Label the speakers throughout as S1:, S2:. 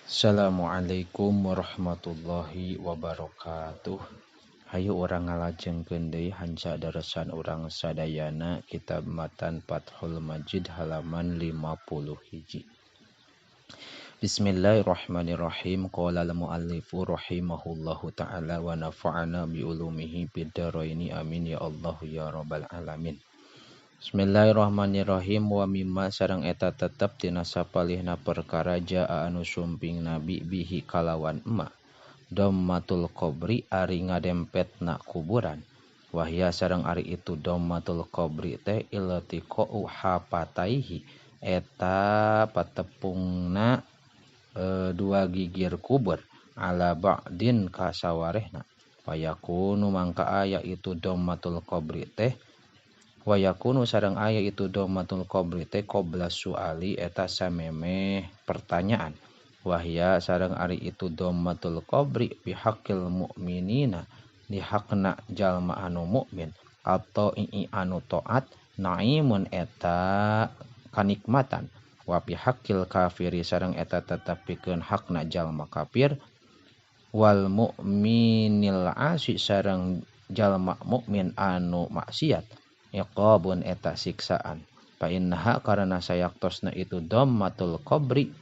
S1: Assalamualaikum warahmatullahi wabarakatuh. Hayu urang ngalajengkeun deui hanca daresan urang sadayana kitab Matan Fathul Majid halaman 51. Bismillahirrahmanirrahim. Qala al-muallifu rahimahullahu ta'ala wa nafa'ana bi ulumihi fid dharaini amin ya Allah ya rabbal alamin. Bismillahirrahmanirrahim. Wa mimma sareng eta tetep tina sapalihna perkara jaa anu sumping nabi bihi kalawan emak dommatul qabri ari ngadempetna kuburan. Wahya sareng ari itu dommatul qabri teh iltiqa'u hapataihi eta patepungna dua gigir kubur ala ba'din kasawarehna. Wayakunu mangka aya itu dommatul qabri teh wayakunu sareng aya itu dommatul qabri teh qabla suali eta samemeh pertanyaan. Wahya sareng ari itu dommatul qabri bihaqqil mu'minina di hakna jalma anu mukmin atau anu taat naimun eta kanikmatan. Wa bihaqqil kafiri sareng eta tetep pikeun hakna jalma kafir wal mu'minil asi sareng jalma mukmin anu maksiat iqabun eta siksaan. Fa innaha karana sayaktosna itu dommatul qabri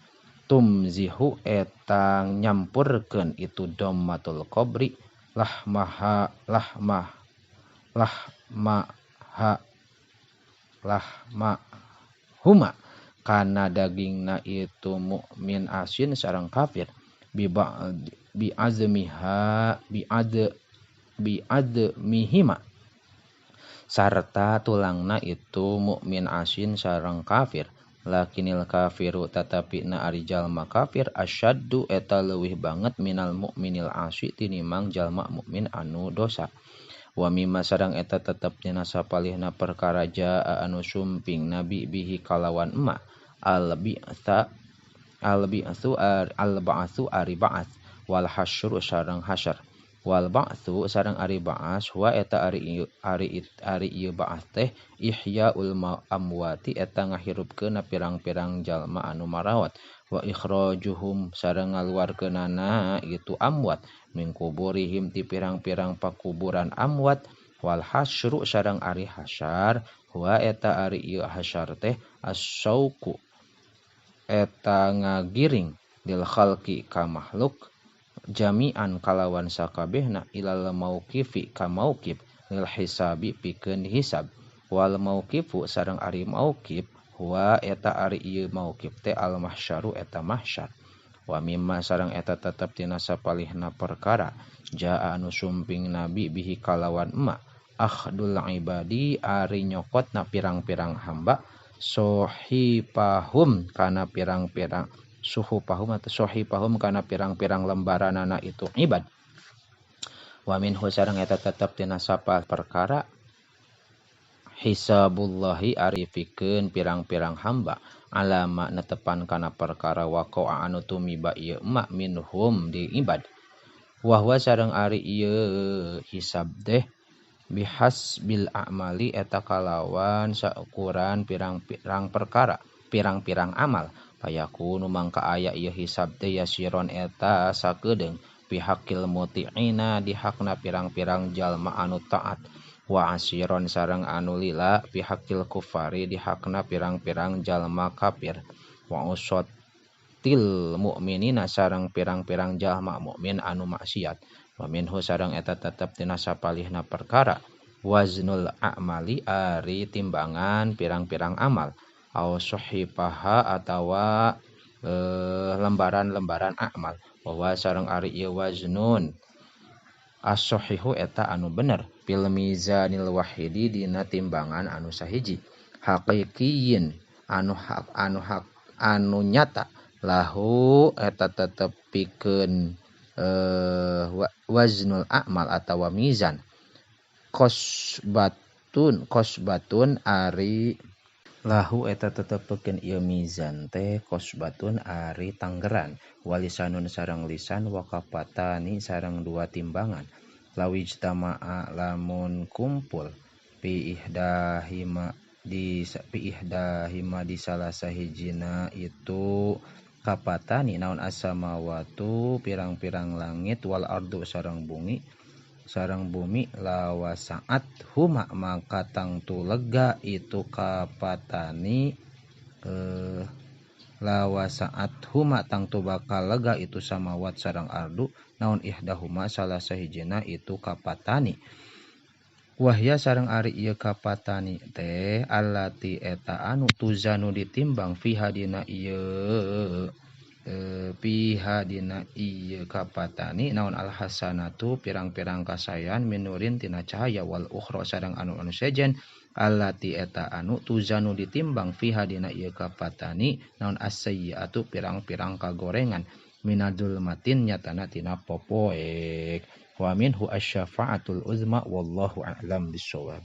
S1: tumzihu eta nyampurkeun itu dommatul qabri lahmaha huma kana dagingna itu mukmin asin sareng kafir bi admihima sarta tulangna itu mukmin asin sareng kafir. Lakinil kafiru tetapi na ari jalma kafir asyaddu eta leuwih banget minal mukminil asyi tinimang jalma mukmin anu dosa. Wa mimma sareng eta tetep dina sapalihna perkara jaa anu sumping nabi bihi kalawan emak al-ba'tsu ari ba'ats wal hasyru sareng hasyr. Wal ba'tsu sareng ari ba'ats wa eta ari ieu ba'ats teh ihyaul amwati eta ngahirupkeun pirang-pirang jalma anu marawat wa ikhrajuhum sareng ngaluarkeunana itu amwat min kuburihim ti pirang-pirang pakuburan amwat. Wal hasyru sareng ari hasyar wa eta ari ieu hasyar teh as-sauqu eta ngagiring lil khalqi ka makhluk jami'an kalawan sakabehna ilal mauqifi ka mauqif lil hisabi pikeun hisab. Wal mauqifu sareng ari mauqif wa eta ari ieu mauqif teh al mahsyaru eta mahsyar. Wa mimma sareng eta tetep tina sapalihna perkara jaa anu sumping nabi bihi kalawan emak akhdul ibadi ari nyokotna pirang-pirang hamba sohipahum kana pirang-pirang suhupahum atau sohipahum kana pirang-pirang lembaranana itu ibad. Wa minhu sareng eta tetep tina sapal perkara hisabullahi arifikeun pirang-pirang hamba alama netepan kana perkara waqa'a anu tumiba ieu emak minhum di ibad. Wa huwa sareng ari ieu hisab teh bihasbil a'mali eta kalawan saukuran pirang-pirang perkara pirang-pirang amal. Payakunu mangka aya ieu hisab teh yasiron eta sakedeung bihaqqil muti'ina di hakna pirang-pirang jalma anu taat wa asiron sareng anu lila bihaqqil kufari di hakna pirang-pirang jalma kafir wa usatil mukminina sareng pirang-pirang jalma mukmin anu maksiat. Wa minhu sareng eta tetep tina sapalihna perkara waznul a'mali ari timbangan pirang-pirang amal au sohipaha atawa lembaran-lembaran amal. Wa sareng ari ieu waznun as-sahihu eta anu bener fil mizanil wahidi dina timbangan anu sahiji haqiqiyin anu nyata lahu eta tetep pikeun waznul a'mal atawa mizan kosbatun ari lahu eta tetep pikeun ieu mizan teh kosbatun ari tanggeran walisanun sareng lisan wakapatani sareng dua timbangan lawijtama'a lamun kumpul fi ihdahima di salah sahijina itu kapatani naon as-samawatu pirang-pirang langit wal ardu sareng bumi lawasaat huma maka tangtu lega itu kapatani lawasaat huma tangtu bakal lega itu samawat sareng ardu naon ihdahuma salah sahijina itu kapatani wahya sareng ari ieu kapatani teh allati eta anu tuzanu ditimbang fiha dina ieu kapatani naon alhasanatu pirang-pirang kasayan minurin tina cahaya wal ukhra sareng anu sejen allati eta anu tuzanu ditimbang fiha dina ieu kapatani naon as-sayyi'atu pirang-pirang kagorengan minadul matin nyatana tina popoek wa minhu asy-syafa'atul uzma wallahu a'lam bissawab.